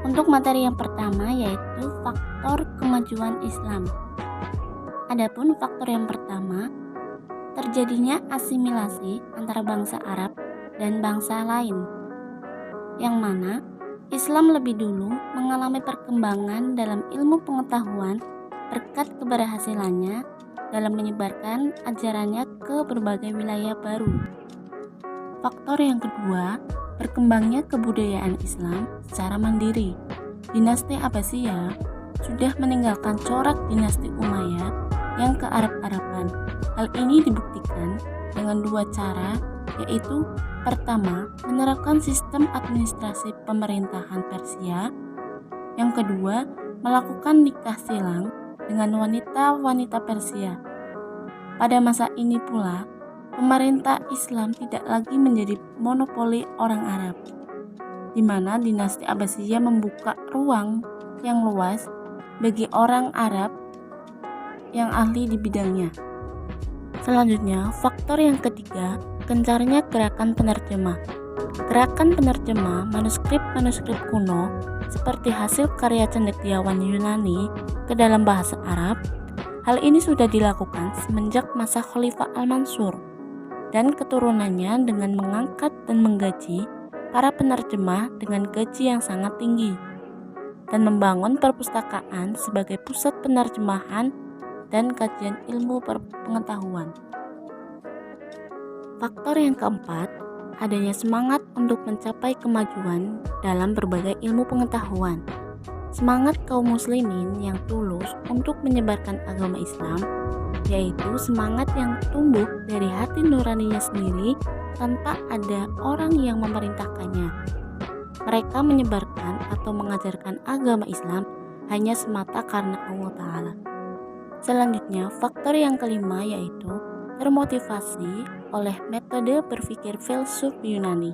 Untuk materi yang pertama yaitu faktor kemajuan Islam. Adapun faktor yang pertama, terjadinya asimilasi antara bangsa Arab dan bangsa lain, yang mana Islam lebih dulu mengalami perkembangan dalam ilmu pengetahuan berkat keberhasilannya dalam menyebarkan ajarannya ke berbagai wilayah baru. Faktor yang kedua, berkembangnya kebudayaan Islam secara mandiri. Dinasti Abbasiyah sudah meninggalkan corak dinasti Umayyad yang kearab-araban. Hal ini dibuktikan dengan dua cara, yaitu pertama, menerapkan sistem administrasi pemerintahan Persia. Yang kedua, melakukan nikah silang dengan wanita-wanita Persia. Pada masa ini pula, pemerintah Islam tidak lagi menjadi monopoli orang Arab, di mana dinasti Abbasiyah membuka ruang yang luas bagi orang Arab yang ahli di bidangnya. Selanjutnya, faktor yang ketiga, gencarnya gerakan penerjemah. Gerakan penerjemah manuskrip-manuskrip kuno seperti hasil karya cendekiawan Yunani ke dalam bahasa Arab. Hal ini sudah dilakukan semenjak masa Khalifah Al-Mansur dan keturunannya dengan mengangkat dan menggaji para penerjemah dengan gaji yang sangat tinggi dan membangun perpustakaan sebagai pusat penerjemahan dan kajian ilmu pengetahuan. Faktor yang keempat, adanya semangat untuk mencapai kemajuan dalam berbagai ilmu pengetahuan. Semangat kaum muslimin yang tulus untuk menyebarkan agama Islam, yaitu semangat yang tumbuh dari hati nuraninya sendiri tanpa ada orang yang memerintahkannya. Mereka menyebarkan atau mengajarkan agama Islam hanya semata karena Allah Ta'ala. Selanjutnya, faktor yang kelima yaitu termotivasi oleh metode berpikir filsuf Yunani.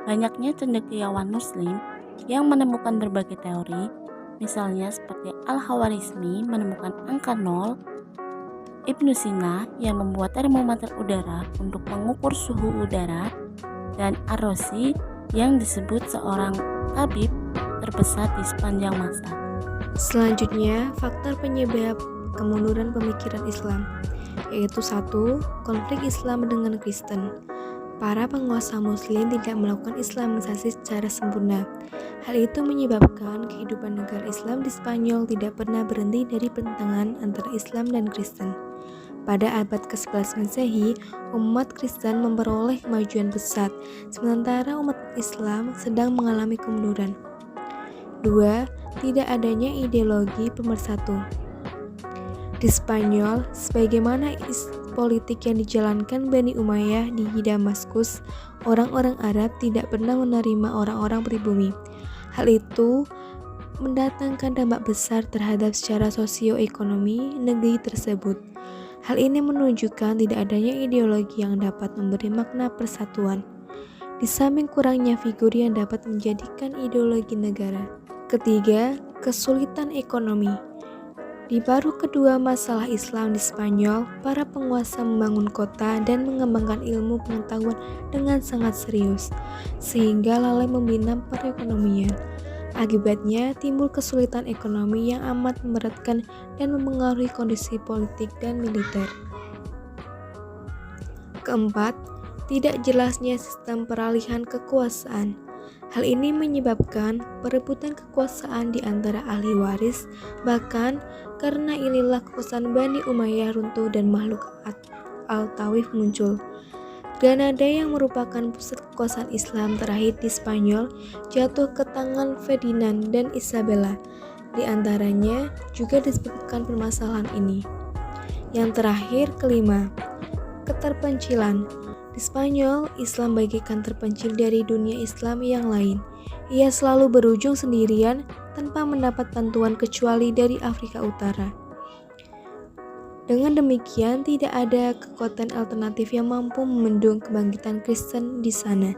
Banyaknya cendekiawan muslim yang menemukan berbagai teori, misalnya seperti Al-Khawarizmi menemukan angka 0, Ibnu Sina yang membuat termometer udara untuk mengukur suhu udara, dan Ar-Razi yang disebut seorang tabib terbesar di sepanjang masa. Selanjutnya, faktor penyebab kemunduran pemikiran Islam, yaitu 1. Konflik Islam dengan Kristen. Para penguasa muslim tidak melakukan islamisasi secara sempurna. Hal itu menyebabkan kehidupan negara Islam di Spanyol tidak pernah berhenti dari pertentangan antara Islam dan Kristen. Pada abad ke-11 Masehi, umat Kristen memperoleh kemajuan pesat, sementara umat Islam sedang mengalami kemunduran. 2. Tidak adanya ideologi pemersatu. Di Spanyol, sebagaimana politik yang dijalankan Bani Umayyah di Damaskus, orang-orang Arab tidak pernah menerima orang-orang pribumi. Hal itu mendatangkan dampak besar terhadap secara sosioekonomi negeri tersebut. Hal ini menunjukkan tidak adanya ideologi yang dapat memberi makna persatuan, di samping kurangnya figur yang dapat menjadikan ideologi negara. Ketiga, kesulitan ekonomi. Di paruh kedua masalah Islam di Spanyol, para penguasa membangun kota dan mengembangkan ilmu pengetahuan dengan sangat serius, sehingga lalai membina perekonomian. Akibatnya, timbul kesulitan ekonomi yang amat memberatkan dan mempengaruhi kondisi politik dan militer. Keempat, tidak jelasnya sistem peralihan kekuasaan. Hal ini menyebabkan perebutan kekuasaan di antara ahli waris, bahkan karena inilah kekuasaan Bani Umayyah runtuh dan makhluk Al-Tawif muncul. Granada yang merupakan pusat kekuasaan Islam terakhir di Spanyol jatuh ke tangan Ferdinand dan Isabella. Di antaranya juga disebabkan permasalahan ini. Yang terakhir, kelima, keterpencilan. Di Spanyol, Islam bagaikan terpencil dari dunia Islam yang lain. Ia selalu berujung sendirian tanpa mendapat bantuan kecuali dari Afrika Utara. Dengan demikian, tidak ada kekuatan alternatif yang mampu membendung kebangkitan Kristen di sana.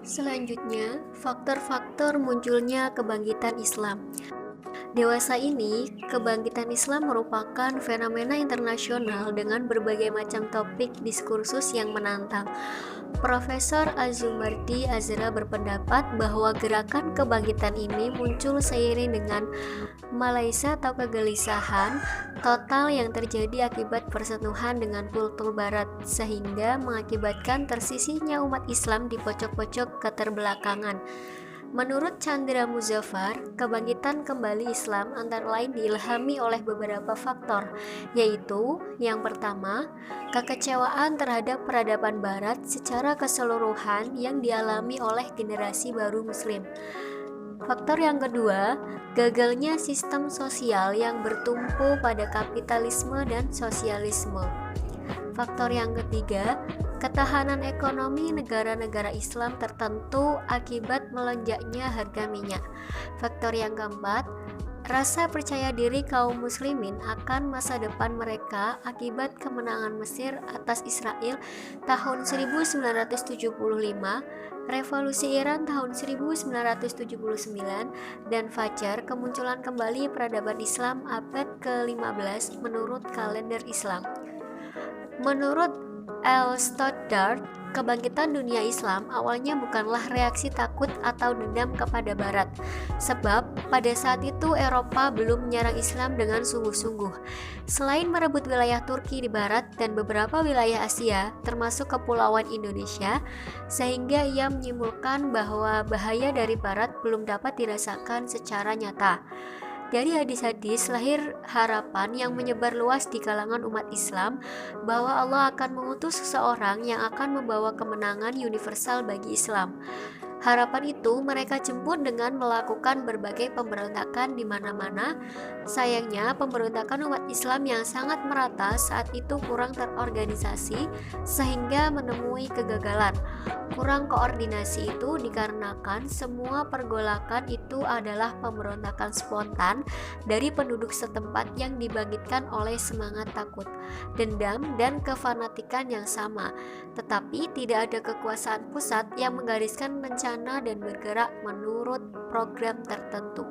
Selanjutnya, faktor-faktor munculnya kebangkitan Islam. Dewasa ini, kebangkitan Islam merupakan fenomena internasional dengan berbagai macam topik diskursus yang menantang. Profesor Azumardi Azra berpendapat bahwa gerakan kebangkitan ini muncul seiring dengan malaise atau kegelisahan total yang terjadi akibat persetujuan dengan kultur barat, sehingga mengakibatkan tersisihnya umat Islam di pojok-pojok keterbelakangan. Menurut Chandra Muzaffar, kebangkitan kembali Islam antara lain diilhami oleh beberapa faktor, yaitu yang pertama, kekecewaan terhadap peradaban barat secara keseluruhan yang dialami oleh generasi baru muslim. Faktor yang kedua, gagalnya sistem sosial yang bertumpu pada kapitalisme dan sosialisme. Faktor yang ketiga, ketahanan ekonomi negara-negara Islam tertentu akibat melonjaknya harga minyak. Faktor yang keempat, rasa percaya diri kaum muslimin akan masa depan mereka akibat kemenangan Mesir atas Israel tahun 1975, revolusi Iran tahun 1979, dan fajar kemunculan kembali peradaban Islam abad ke-15 menurut kalender Islam. Menurut L. Stoddard, kebangkitan dunia Islam awalnya bukanlah reaksi takut atau dendam kepada Barat, sebab pada saat itu Eropa belum menyerang Islam dengan sungguh-sungguh. Selain merebut wilayah Turki di Barat dan beberapa wilayah Asia, termasuk Kepulauan Indonesia, sehingga ia menyimpulkan bahwa bahaya dari Barat belum dapat dirasakan secara nyata. Dari hadis-hadis lahir harapan yang menyebar luas di kalangan umat Islam bahwa Allah akan mengutus seseorang yang akan membawa kemenangan universal bagi Islam. Harapan itu mereka jemput dengan melakukan berbagai pemberontakan di mana-mana. Sayangnya, pemberontakan umat Islam yang sangat merata saat itu kurang terorganisasi sehingga menemui kegagalan. Kurang koordinasi itu dikarenakan semua pergolakan itu adalah pemberontakan spontan dari penduduk setempat yang dibangkitkan oleh semangat takut, dendam, dan kefanatikan yang sama. Tetapi tidak ada kekuasaan pusat yang menggariskan rencana dan bergerak menurut program tertentu.